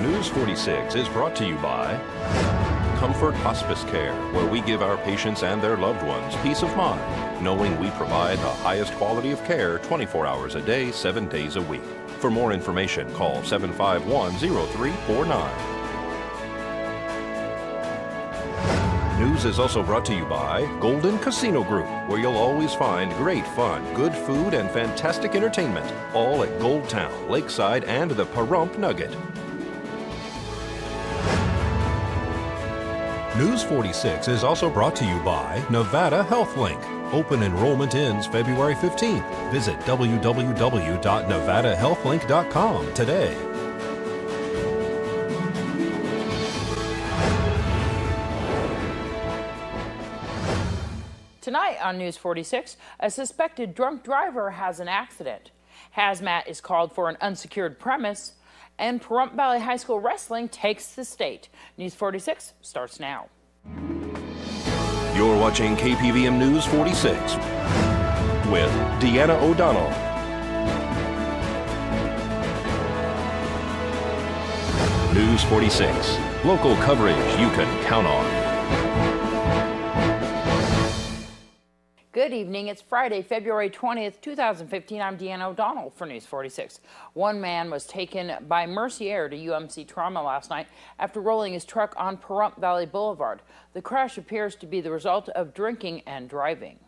News 46 is brought to you by Comfort Hospice Care, where we give our patients and their loved ones peace of mind, knowing we provide the highest quality of care 24 hours a day, 7 days a week. For more information, call 751-0349. News is also brought to you by Golden Casino Group, where you'll always find great fun, good food, and fantastic entertainment, all at Gold Town, Lakeside, and the Pahrump Nugget. News 46 is also brought to you by Nevada HealthLink. Open enrollment ends February 15th. Visit www.nevadahealthlink.com today. Tonight on News 46, a suspected drunk driver has an accident. Hazmat is called for an unsecured premise, and Pahrump Valley High School wrestling takes the state. News 46 starts now. You're watching KPVM News 46 with Deanna O'Donnell. News 46, local coverage you can count on. Good evening. It's Friday, February 20th, 2015. I'm Deanna O'Donnell for News 46. One man was taken by Mercy Air to UMC Trauma last night after rolling his truck on Pahrump Valley Boulevard. The crash appears to be the result of drinking and driving.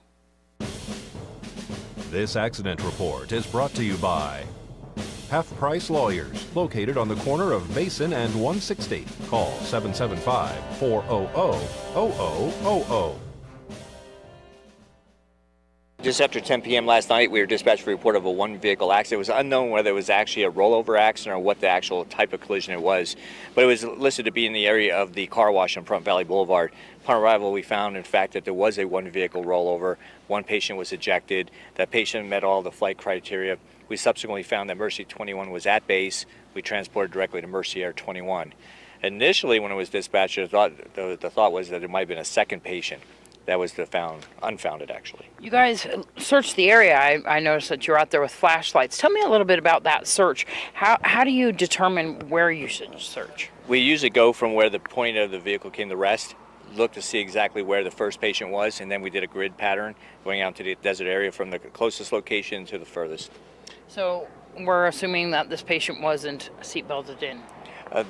This accident report is brought to you by Half Price Lawyers, located on the corner of Basin and 160. Call 775-400-0000. Just after 10 p.m. last night, we were dispatched for a report of a one-vehicle accident. It was unknown whether it was actually a rollover accident or what the actual type of collision it was, but it was listed to be in the area of the car wash on Pahrump Valley Boulevard. Upon arrival, we found, in fact, that there was a one-vehicle rollover. One patient was ejected. That patient met all the flight criteria. We subsequently found that Mercy 21 was at base. We transported directly to Mercy Air 21. Initially, when it was dispatched, the thought was that it might have been a second patient. That was unfounded, actually. You guys searched the area. I noticed that you're out there with flashlights. Tell me a little bit about that search. How do you determine where you should search? We usually go from where the point of the vehicle came to rest, look to see exactly where the first patient was, and then we did a grid pattern going out to the desert area from the closest location to the furthest. So we're assuming that this patient wasn't seatbelted in.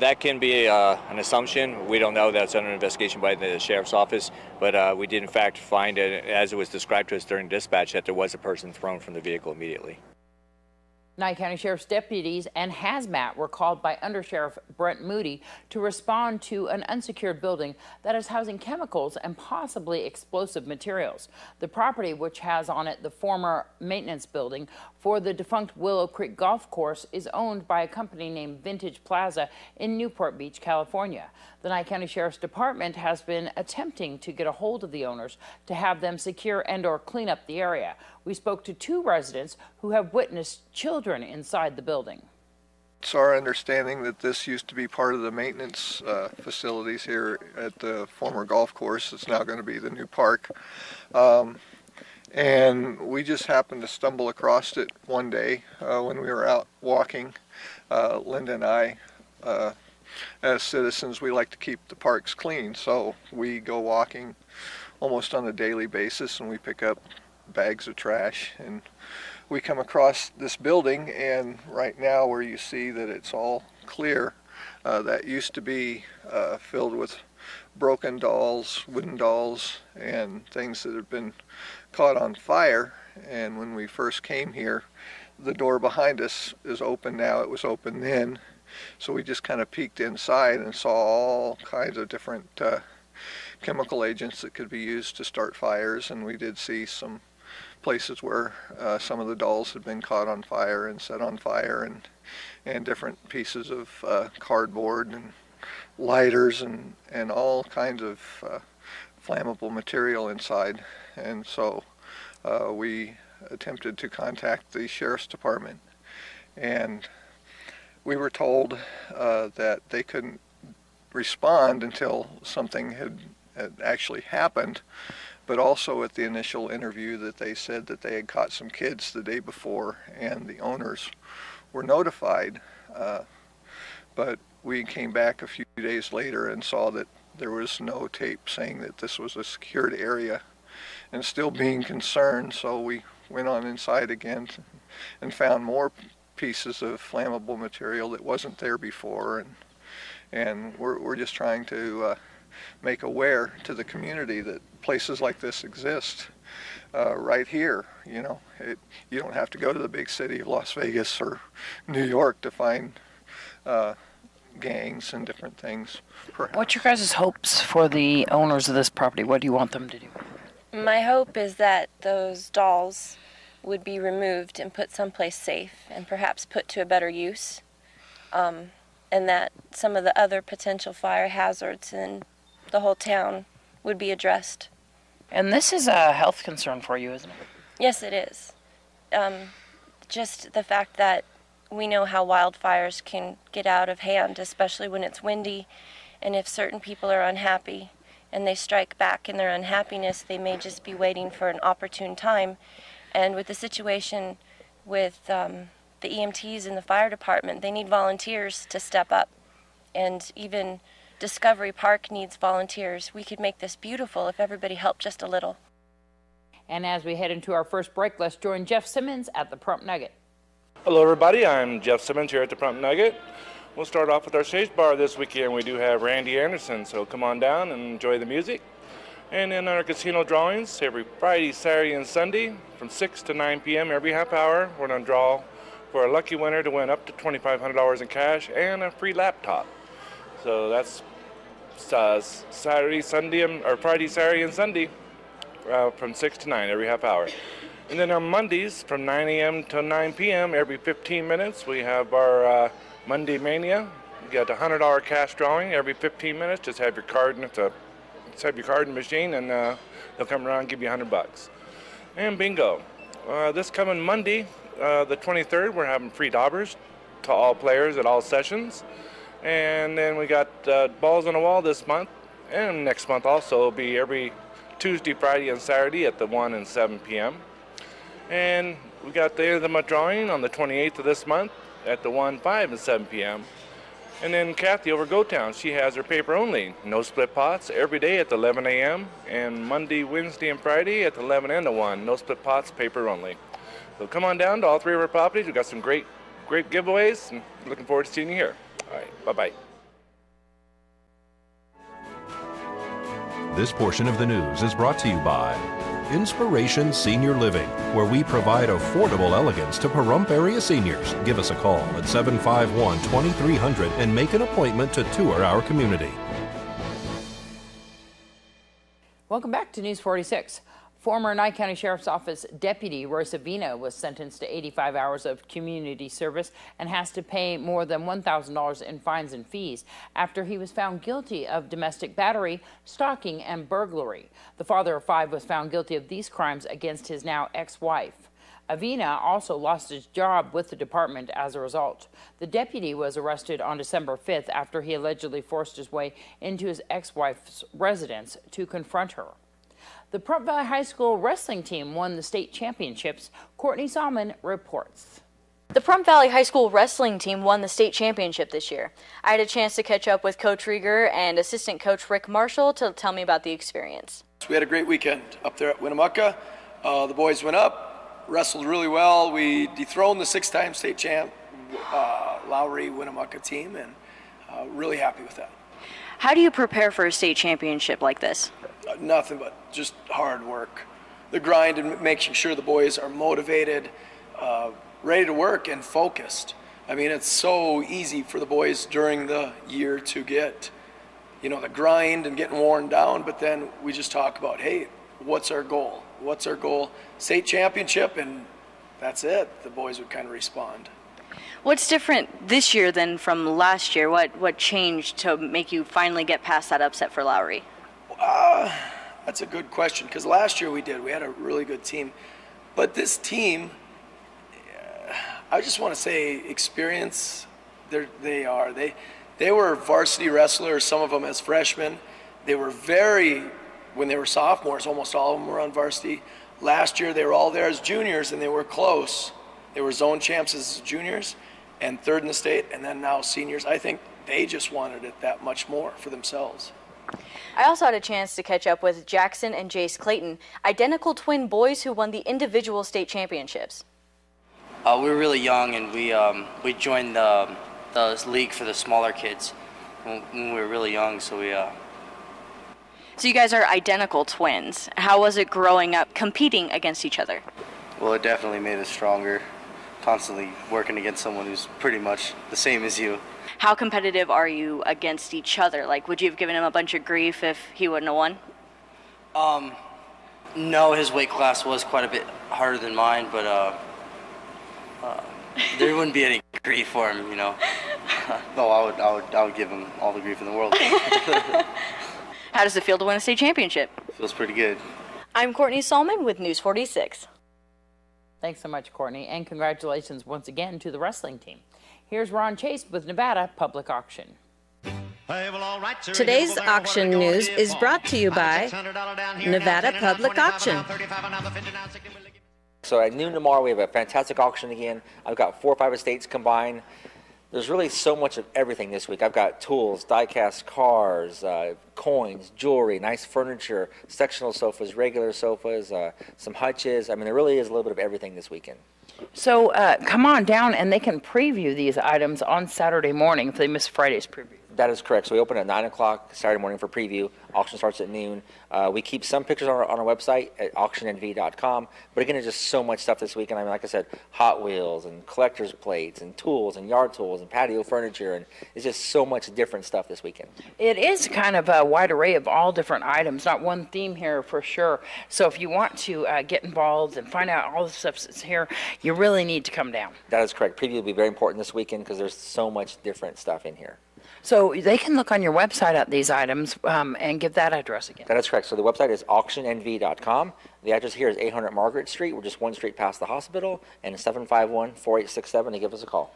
That can be an assumption. We don't know. That's under investigation by the sheriff's office, but we did in fact find, as it was described to us during dispatch, that there was a person thrown from the vehicle immediately. Nye County Sheriff's deputies and hazmat were called by Undersheriff Brent Moody to respond to an unsecured building that is housing chemicals and possibly explosive materials. The property, which has on it the former maintenance building for the defunct Willow Creek Golf Course, is owned by a company named Vintage Plaza in Newport Beach, California. The Nye County Sheriff's Department has been attempting to get a hold of the owners to have them secure and/or clean up the area. We spoke to two residents who have witnessed children inside the building. It's our understanding that this used to be part of the maintenance facilities here at the former golf course. It's now going to be the new park. And we just happened to stumble across it one day when we were out walking. Linda and I, as citizens, we like to keep the parks clean, so we go walking almost on a daily basis and we pick up bags of trash, and we come across this building, and right now where you see that it's all clear, that used to be filled with broken dolls, wooden dolls, and things that have been caught on fire. And when we first came here, the door behind us is open now. It was open then, so we just kind of peeked inside and saw all kinds of different chemical agents that could be used to start fires, and we did see some places where some of the dolls had been caught on fire and set on fire, and different pieces of cardboard and lighters and all kinds of flammable material inside. And so we attempted to contact the Sheriff's Department, and we were told that they couldn't respond until something had actually happened. But also at the initial interview that they said that they had caught some kids the day before and the owners were notified. But we came back a few days later and saw that there was no tape saying that this was a secured area, and still being concerned, so we went on inside again and found more pieces of flammable material that wasn't there before, and we're just trying to make aware to the community that places like this exist right here. You know, you don't have to go to the big city of Las Vegas or New York to find gangs and different things. Perhaps. What's your guys' hopes for the owners of this property? What do you want them to do? My hope is that those dolls would be removed and put someplace safe and perhaps put to a better use, and that some of the other potential fire hazards in the whole town would be addressed. And this is a health concern for you, isn't it? Yes, it is. Just the fact that we know how wildfires can get out of hand, especially when it's windy, and if certain people are unhappy and they strike back in their unhappiness, they may just be waiting for an opportune time. And with the situation with the EMTs in the fire department, they need volunteers to step up. And even Discovery Park needs volunteers. We could make this beautiful if everybody helped just a little. And as we head into our first break, let's join Jeff Simmons at the Prump Nugget. Hello everybody, I'm Jeff Simmons here at the Prump Nugget. We'll start off with our stage bar this weekend. We do have Randy Anderson, so come on down and enjoy the music. And then our casino drawings every Friday, Saturday, and Sunday from 6 to 9 p.m. every half hour. We're going to draw for a lucky winner to win up to $2,500 in cash and a free laptop. So that's Saturday, Sunday, or Friday, Saturday, and Sunday from 6 to 9 every half hour. And then on Mondays from 9 a.m. to 9 p.m. every 15 minutes, we have our Monday Mania. You got a $100 cash drawing every 15 minutes. Just have your card in the machine, and they'll come around and give you $100. And bingo. This coming Monday, the 23rd, we're having free daubers to all players at all sessions. And then we got balls on the wall this month, and next month also will be every Tuesday, Friday, and Saturday at the 1 and 7 p.m. And we got the end of the month drawing on the 28th of this month at the 1, 5, and 7 p.m. And then Kathy over GoTown, she has her paper only, no split pots, every day at the 11 a.m. and Monday, Wednesday, and Friday at the 11 and the 1, no split pots, paper only. So come on down to all three of our properties. We've got some great giveaways, and looking forward to seeing you here. All right, bye-bye. This portion of the news is brought to you by Inspiration Senior Living, where we provide affordable elegance to Pahrump area seniors. Give us a call at 751-2300 and make an appointment to tour our community. Welcome back to News 46. Former Nye County Sheriff's Office Deputy Royce Avina was sentenced to 85 hours of community service and has to pay more than $1,000 in fines and fees after he was found guilty of domestic battery, stalking, and burglary. The father of 5 was found guilty of these crimes against his now ex-wife. Avina also lost his job with the department as a result. The deputy was arrested on December 5th after he allegedly forced his way into his ex-wife's residence to confront her. The Pahrump Valley High School wrestling team won the state championships. Courtney Salmon reports. The Pahrump Valley High School wrestling team won the state championship this year. I had a chance to catch up with Coach Rieger and assistant coach Rick Marshall to tell me about the experience. We had a great weekend up there at Winnemucca. The boys went up, wrestled really well. We dethroned the 6-time state champ Lowry Winnemucca team, and really happy with that. How do you prepare for a state championship like this? Nothing but just hard work. The grind and making sure the boys are motivated, ready to work, and focused. I mean, it's so easy for the boys during the year to get, the grind and getting worn down, but then we just talk about, hey, what's our goal? What's our goal? State championship, and that's it. The boys would kind of respond. What's different this year than from last year? What changed to make you finally get past that upset for Lowry? That's a good question, because last year we had a really good team. But this team, I just want to say experience, they were varsity wrestlers, some of them as freshmen. They were when they were sophomores, almost all of them were on varsity. Last year they were all there as juniors, and they were close. They were zone champs as juniors, and third in the state, and then now seniors. I think they just wanted it that much more for themselves. I also had a chance to catch up with Jackson and Jace Clayton, identical twin boys who won the individual state championships. We were really young, and we joined the league for the smaller kids when we were really young. So you guys are identical twins. How was it growing up competing against each other? Well, it definitely made us stronger. Constantly working against someone who's pretty much the same as you. How competitive are you against each other? Like, would you have given him a bunch of grief if he wouldn't have won? No, his weight class was quite a bit harder than mine, but there wouldn't be any grief for him, you know. No, I would give him all the grief in the world. How does it feel to win a state championship? Feels pretty good. I'm Courtney Solman with News 46. Thanks so much, Courtney, and congratulations once again to the wrestling team. Here's Ron Chase with Nevada Public Auction. Today's auction news is brought to you by Nevada Public Auction. So at noon tomorrow, we have a fantastic auction again. I've got 4 or 5 estates combined. There's really so much of everything this week. I've got tools, die-cast cars, coins, jewelry, nice furniture, sectional sofas, regular sofas, some hutches. I mean, there really is a little bit of everything this weekend. So come on down, and they can preview these items on Saturday morning if they miss Friday's preview. That is correct. So we open at 9 o'clock Saturday morning for preview. Auction starts at noon. We keep some pictures on our website at auctionnv.com. But again, there's just so much stuff this weekend. I mean, like I said, Hot Wheels and collector's plates and tools and yard tools and patio furniture. And it's just so much different stuff this weekend. It is kind of a wide array of all different items, not one theme here for sure. So if you want to get involved and find out all the stuff that's here, you really need to come down. That is correct. Preview will be very important this weekend because there's so much different stuff in here. So they can look on your website at these items and give that address again. That is correct. So the website is auctionnv.com. The address here is 800 Margaret Street. We're just one street past the hospital, and 751-4867 to give us a call.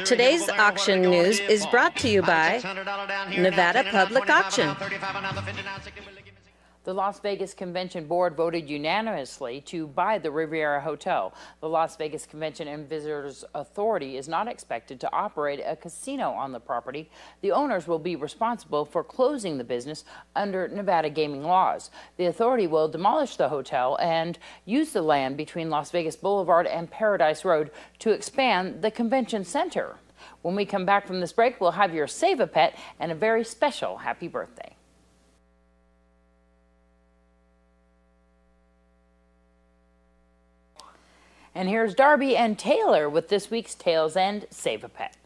Today's auction news is brought to you by Nevada Public Auction. The Las Vegas Convention Board voted unanimously to buy the Riviera Hotel. The Las Vegas Convention and Visitors Authority is not expected to operate a casino on the property. The owners will be responsible for closing the business under Nevada gaming laws. The authority will demolish the hotel and use the land between Las Vegas Boulevard and Paradise Road to expand the convention center. When we come back from this break, we'll have your Save a Pet and a very special happy birthday. And here's Darby and Taylor with this week's Tails End Save a Pet.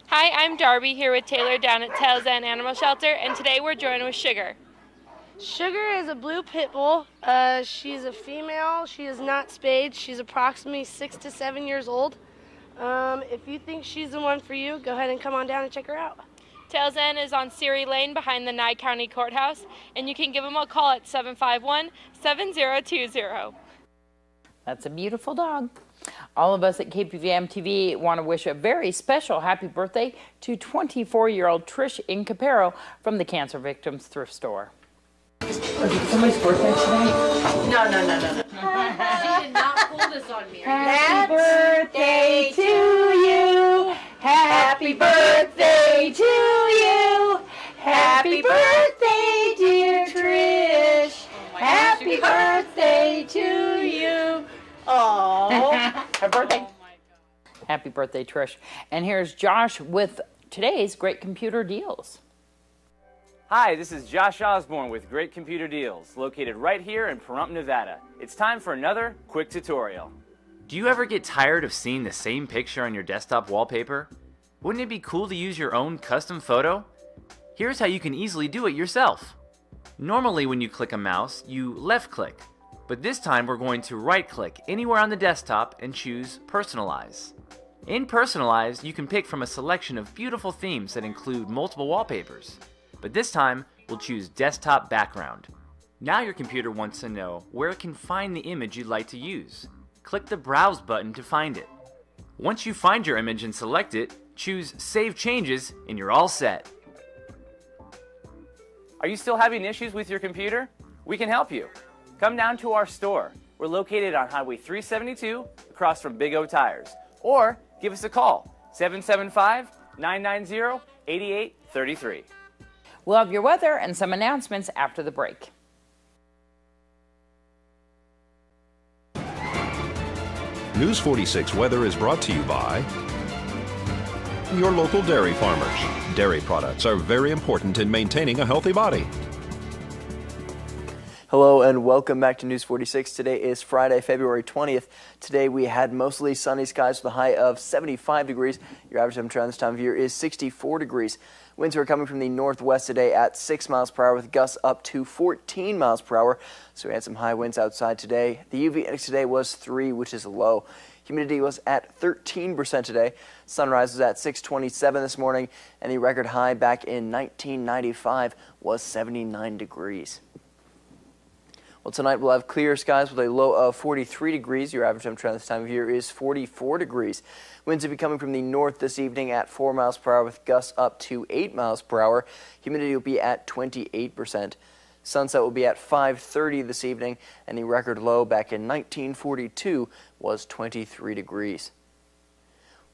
Hi, I'm Darby here with Taylor down at Tails End Animal Shelter, and today we're joined with Sugar. Sugar is a blue pit bull. She's a female. She is not spayed. She's approximately 6 to 7 years old. If you think she's the one for you, go ahead and come on down and check her out. Tails End is on Seary Lane behind the Nye County Courthouse, and you can give them a call at 751-7020. That's a beautiful dog. All of us at KPVM-TV want to wish a very special happy birthday to 24-year-old Trish Incapero from the Cancer Victims Thrift Store. Is it somebody's birthday today? No. She did not pull this on me. Happy birthday to you. Happy birthday to you. Happy birthday, dear Trish. Happy birthday to you. Oh, happy birthday. Oh my God. Happy birthday, Trish. And here's Josh with today's Great Computer Deals. Hi, this is Josh Osborne with Great Computer Deals, located right here in Pahrump, Nevada. It's time for another quick tutorial. Do you ever get tired of seeing the same picture on your desktop wallpaper? Wouldn't it be cool to use your own custom photo? Here's how you can easily do it yourself. Normally when you click a mouse, you left-click. But this time we're going to right-click anywhere on the desktop and choose Personalize. In Personalize, you can pick from a selection of beautiful themes that include multiple wallpapers. But this time, we'll choose Desktop Background. Now your computer wants to know where it can find the image you'd like to use. Click the Browse button to find it. Once you find your image and select it, choose Save Changes and you're all set. Are you still having issues with your computer? We can help you. Come down to our store. We're located on Highway 372 across from Big O Tires. Or Give us a call, 775-990-8833. We'll have your weather and some announcements after the break. News 46 weather is brought to you by your local dairy farmers. Dairy products are very important in maintaining a healthy body. Hello and welcome back to News 46. Today is Friday, February 20th. Today we had mostly sunny skies with a high of 75 degrees. Your average temperature on this time of year is 64 degrees. Winds are coming from the northwest today at 6 miles per hour with gusts up to 14 miles per hour. So we had some high winds outside today. The UV index today was 3, which is low. Humidity was at 13% today. Sunrise was at 6:27 this morning, and the record high back in 1995 was 79 degrees. Well, tonight we'll have clear skies with a low of 43 degrees. Your average temperature this time of year is 44 degrees. Winds will be coming from the north this evening at 4 miles per hour with gusts up to 8 miles per hour. Humidity will be at 28%. Sunset will be at 5:30 this evening, and the record low back in 1942 was 23 degrees.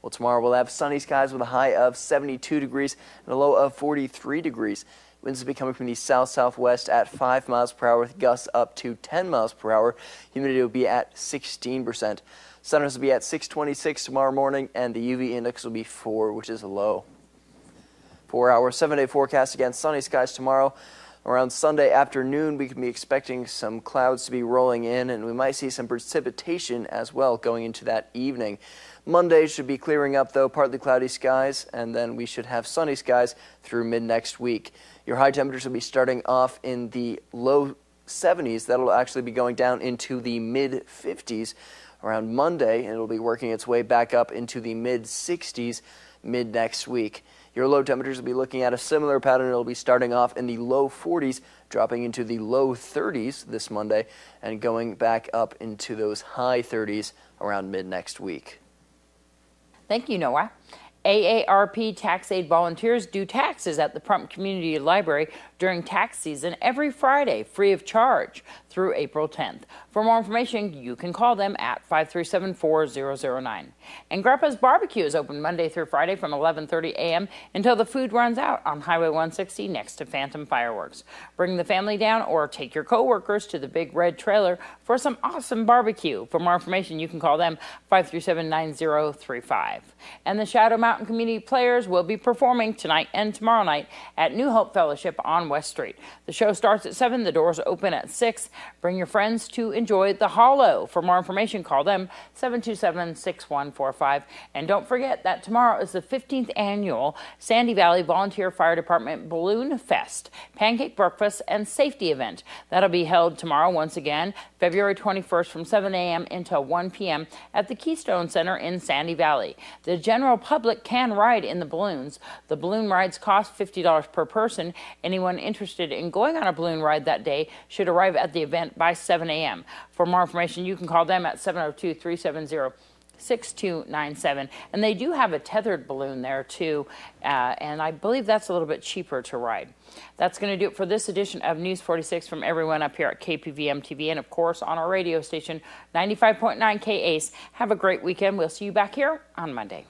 Well, tomorrow we'll have sunny skies with a high of 72 degrees and a low of 43 degrees. Winds will be coming from the south-southwest at 5 miles per hour with gusts up to 10 miles per hour. Humidity will be at 16%. Sunrise will be at 6:26 tomorrow morning, and the UV index will be 4, which is low. 4-hour, 7-day forecast again. Sunny skies tomorrow. Around Sunday afternoon, we can be expecting some clouds to be rolling in, and we might see some precipitation as well going into that evening. Monday should be clearing up, though, partly cloudy skies, and then we should have sunny skies through mid-next week. Your high temperatures will be starting off in the low 70s. That'll actually be going down into the mid-50s around Monday, and it'll be working its way back up into the mid-60s mid-next week. Your low temperatures will be looking at a similar pattern. It'll be starting off in the low 40s, dropping into the low 30s this Monday, and going back up into those high 30s around mid-next week. Thank you, Noah. AARP tax aid volunteers do taxes at the Pahrump Community Library during tax season every Friday, free of charge, through April 10th. For more information, you can call them at 537-4009. And Grandpa's Barbecue is open Monday through Friday from 11:30 a.m. until the food runs out on Highway 160 next to Phantom Fireworks. Bring the family down or take your co-workers to the Big Red Trailer for some awesome barbecue. For more information, you can call them 537-9035. And the Shadow Mountain Community Players will be performing tonight and tomorrow night at New Hope Fellowship on West Street. The show starts at 7. The doors open at 6. Bring your friends to enjoy the Hollow. For more information, call them 727-6145. And don't forget that tomorrow is the 15th annual Sandy Valley Volunteer Fire Department Balloon Fest, Pancake Breakfast, and Safety Event. That'll be held tomorrow once again, February 21st from 7 a.m. until 1 p.m. at the Keystone Center in Sandy Valley. The general public can ride in the balloons. The balloon rides cost $50 per person. Anyone interested in going on a balloon ride that day should arrive at the event by 7 a.m. For more information, you can call them at 702-370-6297. And they do have a tethered balloon there, too, and I believe that's a little bit cheaper to ride. That's going to do it for this edition of News 46 from everyone up here at KPVM-TV and, of course, on our radio station, 95.9 KACE. Have a great weekend. We'll see you back here on Monday.